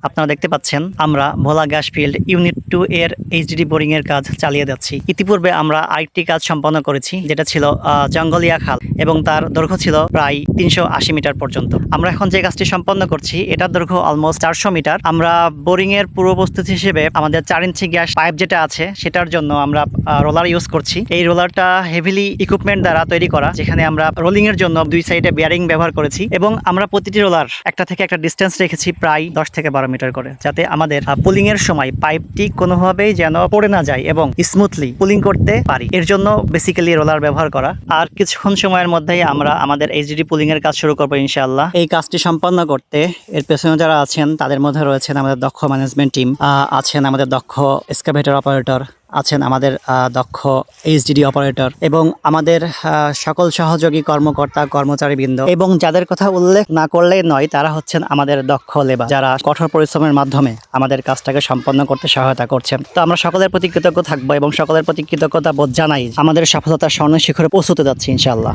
আপনারা দেখতে পাচ্ছেন আমরা ভোলা গ্যাস ফিল্ড ইউনিট 2 এর এইচডি বোরিং এর কাজ চালিয়ে যাচ্ছি। ইতিপূর্বে আমরা আরেকটি কাজ সম্পন্ন করেছি, যেটা ছিল জঙ্গলিয়া খাল এবং তার দৈর্ঘ্য ছিল প্রায় 380 মিটার পর্যন্ত। আমরা এখন যে কাজটি সম্পন্ন করছি এটার দৈর্ঘ্য অলমোস্ট 400 মিটার। আমরা বোরিং এর পূর্ব প্রস্তুতি হিসেবে আমাদের 4 ইঞ্চি গ্যাস পাইপ যেটা আছে সেটার জন্য আমরা রোলার ইউজ করছি। এই রোলারটা হেভিলি ইকুইপমেন্ট দ্বারা তৈরি করা, যেখানে আমরা রোলিং এর জন্য দুই সাইডে বিয়ারিং ব্যবহার করেছি এবং আমরা প্রতিটি রোলার একটা থেকে একটা ডিস্টেন্স রেখেছি প্রায় 10 থেকে 12 মিটার করে, যাতে আমাদের পুলিং এর সময় পাইপটি কোনোভাবেই যেন পড়ে না যায় এবং স্মুথলি পুলিং করতে পারি। এর জন্য বেসিক্যালি রোলার ব্যবহার করা। আর কিছুক্ষণ সময়ের মধ্যেই আমরা আমাদের এইচডি পুলিং এর কাজ শুরু করবো ইনশাআল্লাহ। এই কাজটি সম্পন্ন করতে এর পেছনে যারা আছেন তাদের মধ্যে রয়েছেন আমাদের দক্ষ ম্যানেজমেন্ট টিম, আছেন আমাদের দক্ষ এক্সকাভেটর অপারেটর, আছেন আমাদের দক্ষ এইচডিডি অপারেটর এবং আমাদের সকল সহযোগী কর্মকর্তা কর্মচারীবৃন্দ, এবং যাদের কথা উল্লেখ না করলেই নয় তারা হচ্ছেন আমাদের দক্ষ লেবার, যারা কঠোর পরিশ্রমের মাধ্যমে আমাদের কাজটাকে সম্পন্ন করতে সহায়তা করছেন। তো আমরা সকলের প্রতি কৃতজ্ঞ থাকবো এবং সকলের প্রতি কৃতজ্ঞতা বোধ জানাই আমাদের সফলতার স্বর্ণ শিখরে পৌঁছতে যাচ্ছি ইনশাআল্লাহ।